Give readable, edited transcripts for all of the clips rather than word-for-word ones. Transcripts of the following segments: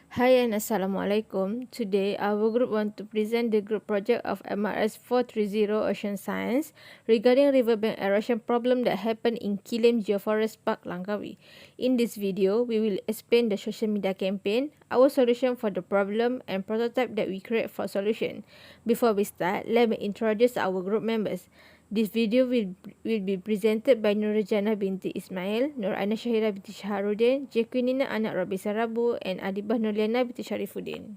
Hi and Assalamualaikum. Today, our group want to present the group project of MRS 430 Ocean Science regarding riverbank erosion problem that happened in Kilim Geoforest Park, Langkawi. In this video, we will explain the social media campaign, our solution for the problem, and prototype that we create for solution. Before we start, let me introduce our group members. This video will be presented by Nurjana binti Ismail, Nur Aina Syahira binti Shaharudin, Jequinina anak Rabi Sarabu, and Adibah Nurliana binti Sharifuddin.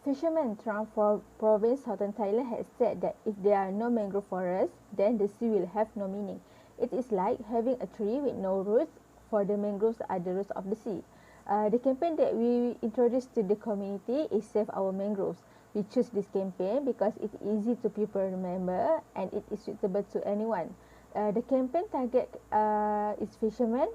Fishermen from province southern Thailand has said that if there are no mangrove forests, then the sea will have no meaning. It is like having a tree with no roots, for the mangroves are the roots of the sea. The campaign that we introduced to the community is Save Our Mangroves. We choose this campaign because it's easy to people remember and it is suitable to anyone. The campaign target is fishermen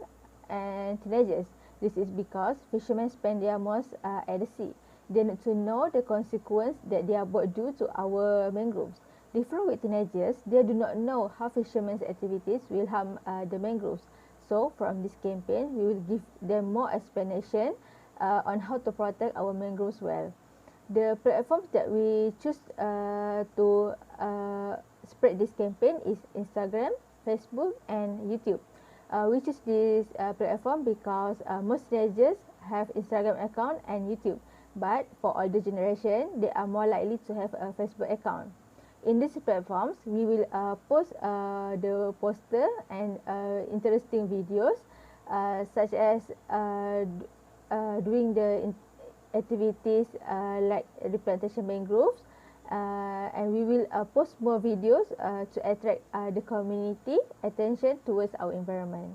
and teenagers. This is because fishermen spend their most at the sea. They need to know the consequence that their boat do to our mangroves. Different with teenagers, they do not know how fishermen's activities will harm the mangroves. So, from this campaign, we will give them more explanation on how to protect our mangroves well. The platforms that we choose to spread this campaign is Instagram, Facebook, and YouTube. We choose this platform because most teenagers have Instagram account and YouTube, but for older generation, they are more likely to have a Facebook account. In these platforms, we will post the poster and interesting videos, such as doing the activities like replantation mangroves, and we will post more videos to attract the community attention towards our environment.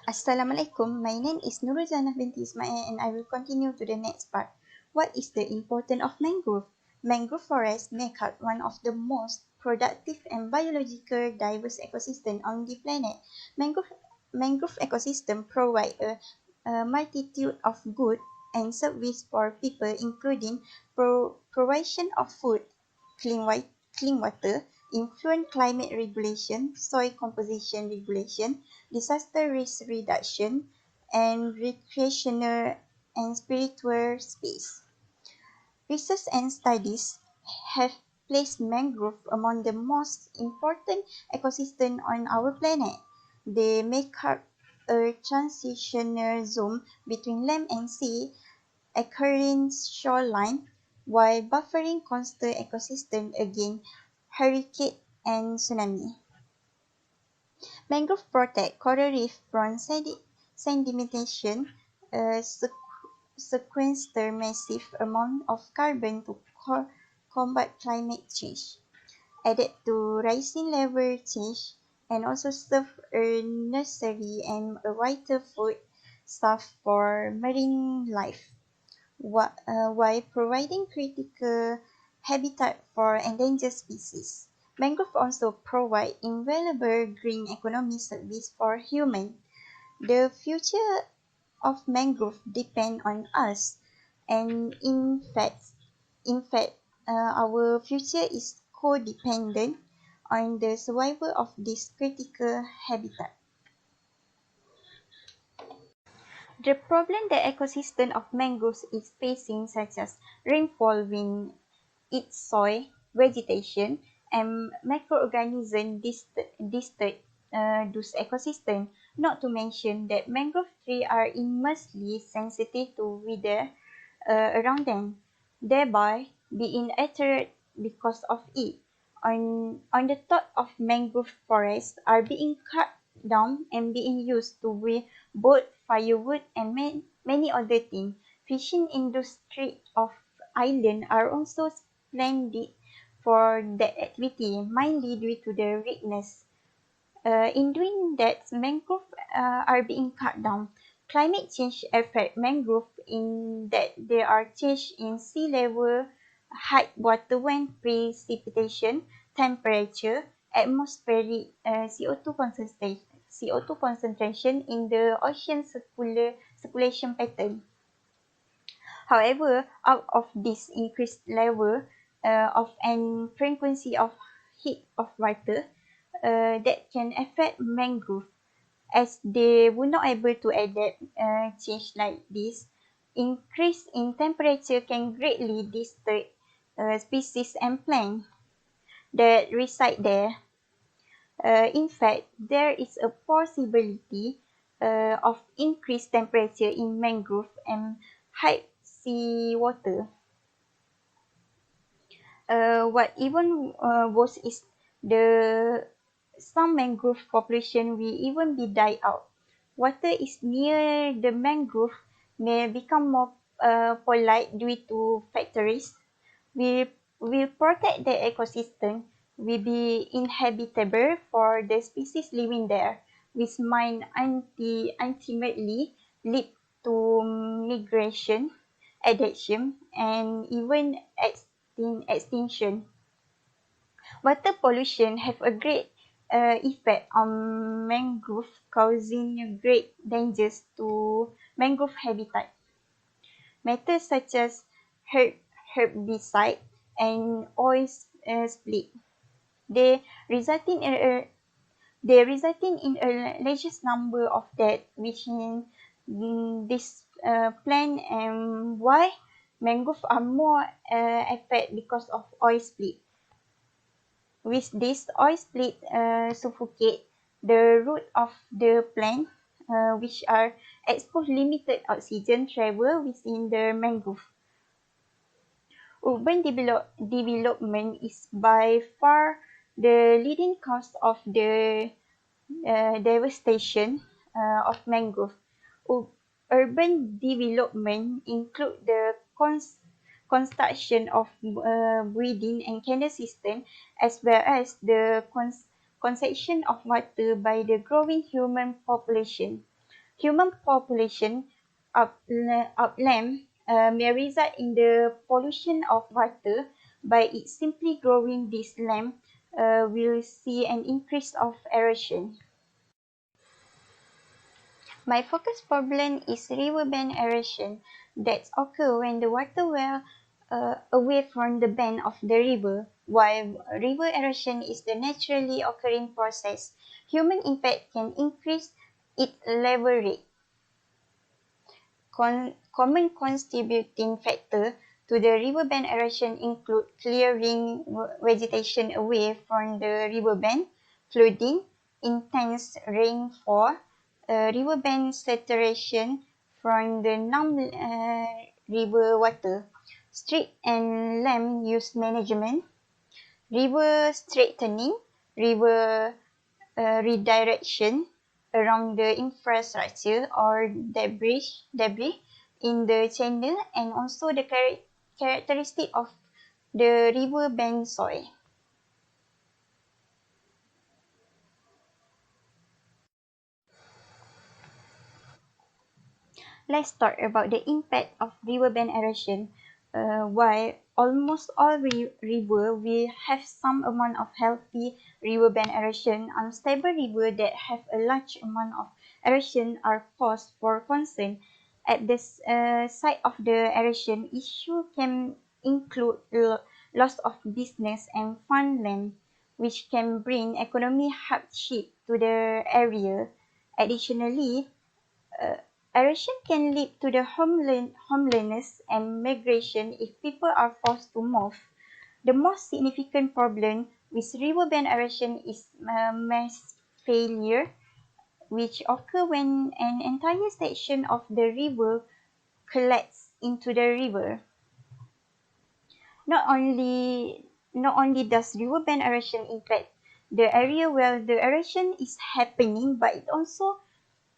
Assalamualaikum. My name is Nurjana binti Ismail and I will continue to the next part. What is the importance of mangrove? Mangrove forests make up one of the most productive and biological diverse ecosystems on the planet. Mangrove ecosystem provide a multitude of good and service for people, including provision of food, clean water, influence climate regulation, soil composition regulation, disaster risk reduction, and recreational and spiritual space. Research and studies have placed mangrove among the most important ecosystems on our planet. They make up a transitional zone between land and sea, occurring shoreline, while buffering coastal ecosystem against hurricane and tsunami. Mangrove protect coral reef from sedimentation, sequester massive amount of carbon to combat climate change, adapt to rising level change, and also serve a nursery and a vital food source for marine life, while providing critical habitat for endangered species. Mangrove also provide invaluable green economy service for humans. The future of mangrove depend on us, and in fact, our future is codependent on the survival of this critical habitat. The problem the ecosystem of mangroves is facing, such as rainfall when its soil, vegetation, and microorganisms disturb those ecosystems. Not to mention that mangrove trees are immensely sensitive to weather around them, thereby being altered because of it. On the thought of mangrove forests are being cut down and being used to weigh both firewood and many other things. Fishing industry of island are also splendid for that activity, mainly due to the richness. In doing that, mangrove are being cut down. Climate change affect mangrove in that there are change in sea level, height, water when precipitation, temperature, atmospheric CO2 concentration in the ocean circulation pattern. However, out of this increased level of and frequency of heat of water that can affect mangrove. as they were not able to adapt change like this. Increase in temperature can greatly disturb species and plants that reside there. In fact, there is a possibility of increased temperature in mangrove and high sea water. What even worse is the some mangrove population will even be died out. Water is near the mangrove may become more polite due to factories. Will will protect the ecosystem, will be inhabitable for the species living there, which might ultimately lead to migration, adaptation, and even extinction. Water pollution have a great effect on mangrove, causing great dangers to mangrove habitat. Metals such as herb, herbicide and oil split. They resulting in a largest number of death, which in this plant and why mangrove are more affected because of oil split. With this oil split suffocate the root of the plant, which are expose limited oxygen travel within the mangrove. Urban development is by far the leading cause of the devastation of mangrove. Urban development include the construction of breeding and canal system, as well as the consumption of water by the growing human population. Human population upland may result in the pollution of water. By it simply growing this land, will see an increase of erosion. My focus problem is riverbank erosion that occur when the water well away from the bank of the river. While river erosion is the naturally occurring process, human impact can increase its level rate. Common contributing factors to the riverbank erosion include clearing vegetation away from the riverbank, flooding, intense rainfall, riverbank saturation from the river water, strict and land use management, river straightening, river redirection around the infrastructure or debris in the channel, and also the characteristic of the riverbank soil. Let's talk about the impact of riverbank erosion. While almost all river will have some amount of healthy riverbank erosion, unstable river that have a large amount of erosion are cause for concern. At the site of the erosion, issue can include loss of business and farmland, which can bring economic hardship to the area. Additionally, uh, erosion can lead to the homelessness and migration if people are forced to move. The most significant problem with riverbank erosion is mass failure, which occur when an entire section of the river collects into the river. Not only not only does riverbank erosion impact the area where the erosion is happening, but it also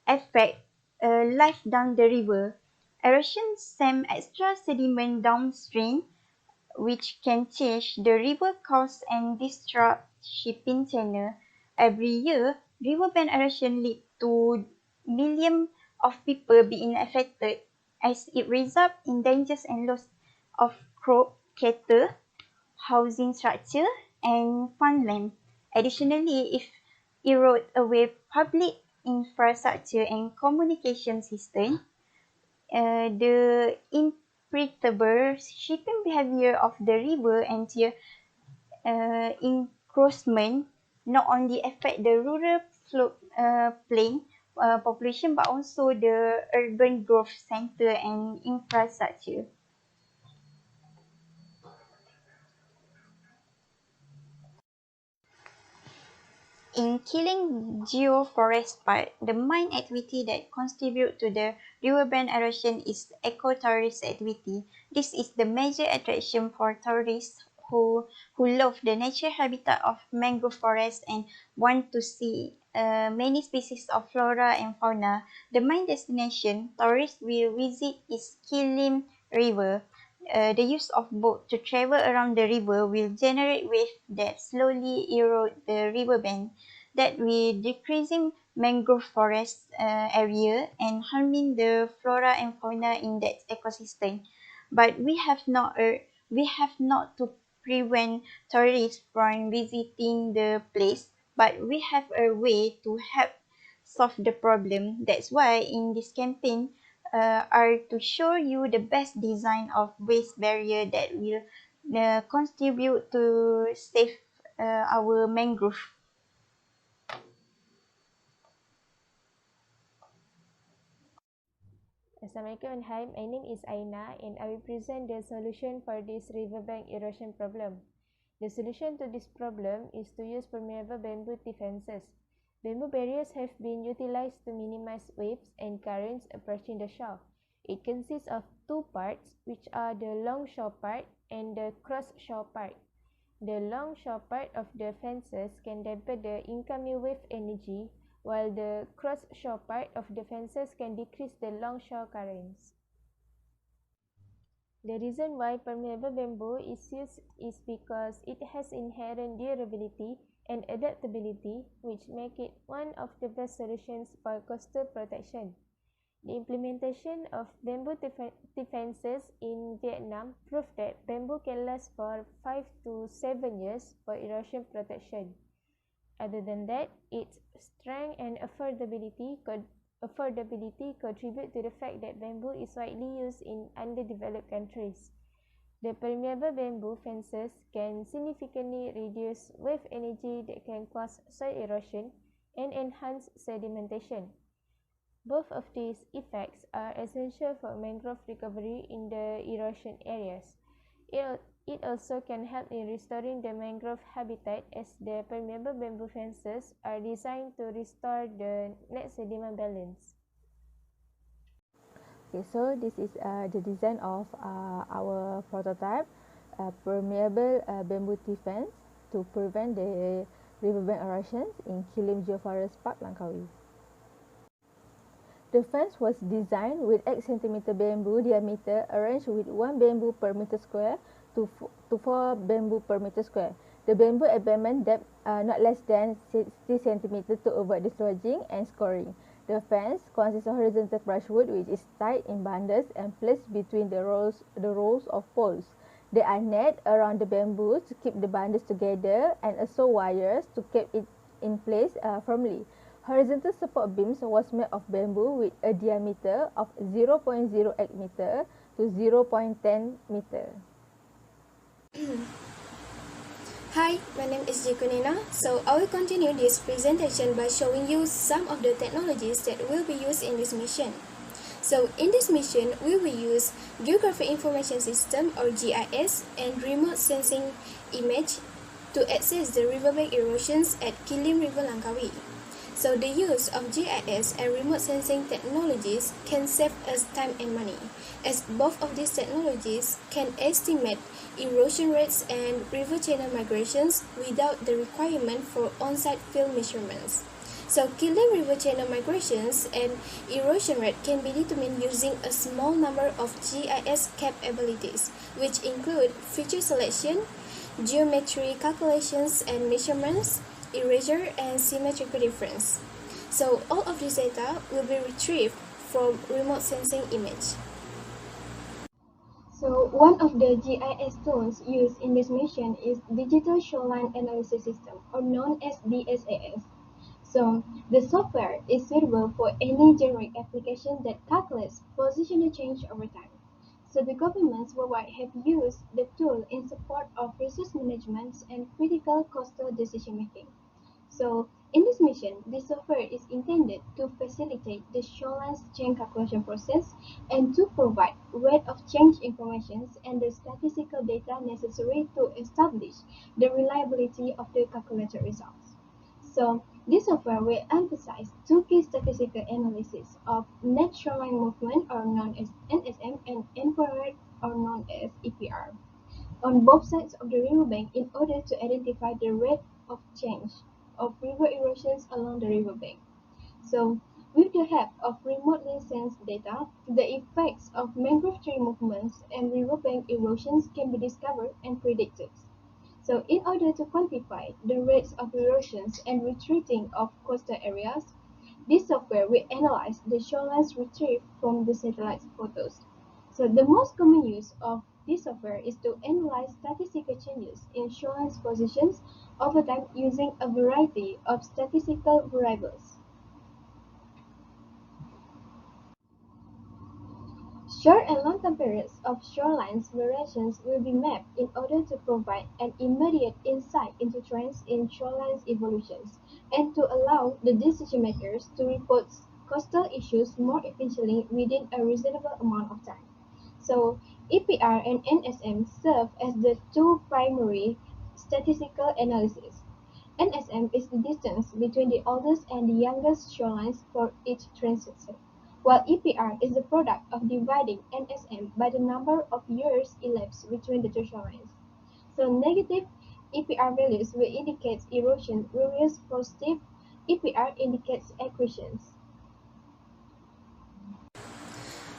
affect life down the river. Erosion sends extra sediment downstream, which can change the river course and disrupt shipping channel. Every year, riverbank erosion lead to millions of people being affected, as it results in dangers and loss of crop, cattle, housing structure, and farmland. Additionally, if erode away public infrastructure and communication system, the unpredictable shipping behavior of the river and their encroachment not only affect the rural plain population, but also the urban growth center and infrastructure. In killing geoforest part, the main activity that contribute to the riverbank erosion is eco-tourist activity. This is the major attraction for tourists who love the natural habitat of mangrove forest and want to see many species of flora and fauna. The main destination tourists will visit is Kilim River. The use of boat to travel around the river will generate waves that slowly erode the riverbank, that will decreasing mangrove forest area and harming the flora and fauna in that ecosystem. But we have not to prevent tourists from visiting the place, but we have a way to help solve the problem. That's why in this campaign are to show you the best design of waste barrier that will contribute to save our mangrove. Assalamualaikum and hi, my name is Aina and I will present the solution for this riverbank erosion problem. The solution to this problem is to use permeable bamboo defenses. Bamboo barriers have been utilized to minimize waves and currents approaching the shore. It consists of two parts, which are the long shore part and the cross shore part. The long shore part of the fences can dampen the incoming wave energy, while the cross shore part of the fences can decrease the long shore currents. The reason why permeable bamboo is used is because it has inherent durability and adaptability, which make it one of the best solutions for coastal protection. The implementation of bamboo defenses in Vietnam proved that bamboo can last for 5 to 7 years for erosion protection. Other than that, its strength and affordability contribute to the fact that bamboo is widely used in underdeveloped countries. The permeable bamboo fences can significantly reduce wave energy that can cause soil erosion and enhance sedimentation. Both of these effects are essential for mangrove recovery in the erosion areas. It also can help in restoring the mangrove habitat, as the permeable bamboo fences are designed to restore the net sediment balance. Okay, so this is the design of our prototype permeable bamboo defense to prevent the riverbank erosions in Kilim Geoforest Park, Langkawi. The fence was designed with 8 cm bamboo diameter arranged with 1 bamboo per meter square to 4 bamboo per meter square. The bamboo abutment depth not less than 60 cm to avoid dislodging and scoring. The fence consists of horizontal brushwood which is tied in bundles and placed between the rows of poles. There are nets around the bamboo to keep the bundles together and also wires to keep it in place firmly. Horizontal support beams was made of bamboo with a diameter of 0.08 meter to 0.10 meter. Hi, my name is Jikunina. So I will continue this presentation by showing you some of the technologies that will be used in this mission. So in this mission, we will use Geographic Information System or GIS and remote sensing image to assess the riverbank erosions at Kilim River Langkawi. So the use of GIS and remote sensing technologies can save us time and money, as both of these technologies can estimate erosion rates and river channel migrations without the requirement for on-site field measurements. So Kilim river channel migrations and erosion rate can be determined using a small number of GIS capabilities, which include feature selection, geometry calculations and measurements, erasure, and symmetrical difference. So all of this data will be retrieved from remote sensing image. So one of the GIS tools used in this mission is Digital Shoreline Analysis System, or known as DSAS. So the software is suitable for any generic application that calculates positional change over time. So the governments worldwide have used the tool in support of resource management and critical coastal decision making. So In this mission, the software is intended to facilitate the shoreline's change calculation process and to provide rate of change information and the statistical data necessary to establish the reliability of the calculated results. So, this software will emphasize two key statistical analysis of net shoreline movement, or known as NSM, and infrared, or known as EPR, on both sides of the riverbank in order to identify the rate of change of river erosions along the riverbank. So, with the help of remotely sensed data, the effects of mangrove tree movements and riverbank erosions can be discovered and predicted. So, in order to quantify the rates of erosions and retreating of coastal areas, this software will analyze the shorelines retrieved from the satellite photos. So the most common use of this software is to analyze statistical changes in shorelines positions over time using a variety of statistical variables. Short and long-term periods of shorelines variations will be mapped in order to provide an immediate insight into trends in shorelines evolutions and to allow the decision-makers to report coastal issues more efficiently within a reasonable amount of time. So, EPR and NSM serve as the two primary statistical analyses. NSM is the distance between the oldest and the youngest shorelines for each transaction, while EPR is the product of dividing NSM by the number of years elapsed between the two shorelines. So negative EPR values will indicate erosion, whereas positive EPR indicates accretions.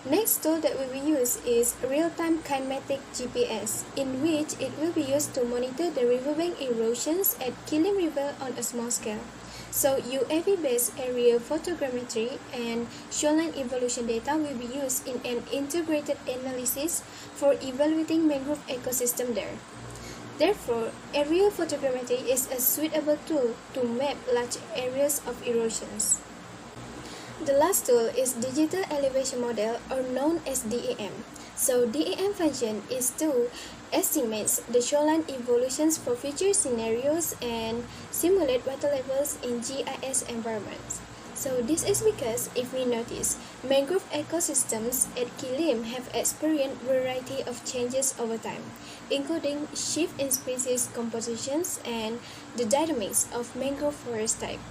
Next tool that we will use is real-time kinematic GPS, in which it will be used to monitor the riverbank erosions at Kilim River on a small scale. So UAV-based aerial photogrammetry and shoreline evolution data will be used in an integrated analysis for evaluating mangrove ecosystem there. Therefore, aerial photogrammetry is a suitable tool to map large areas of erosions. The last tool is Digital Elevation Model, or known as DEM. So DEM function is to estimate the shoreline evolutions for future scenarios and simulate water levels in GIS environments. So this is because if we notice, mangrove ecosystems at Kilim have experienced variety of changes over time, including shift in species compositions and the dynamics of mangrove forest type.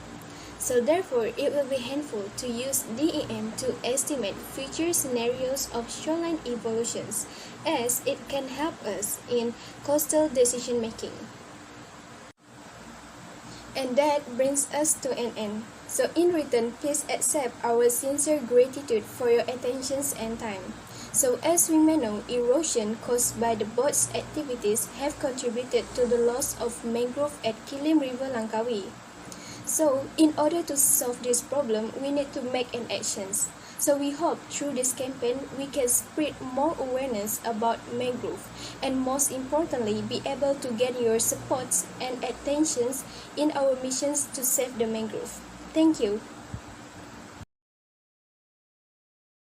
So therefore, it will be helpful to use DEM to estimate future scenarios of shoreline evolutions, as it can help us in coastal decision making. And that brings us to an end. So in return, please accept our sincere gratitude for your attention and time. So as we may know, erosion caused by the boat's activities have contributed to the loss of mangrove at Kilim River, Langkawi. So, in order to solve this problem, we need to make an actions. So we hope through this campaign, we can spread more awareness about mangrove and most importantly, be able to get your support and attentions in our missions to save the mangrove. Thank you.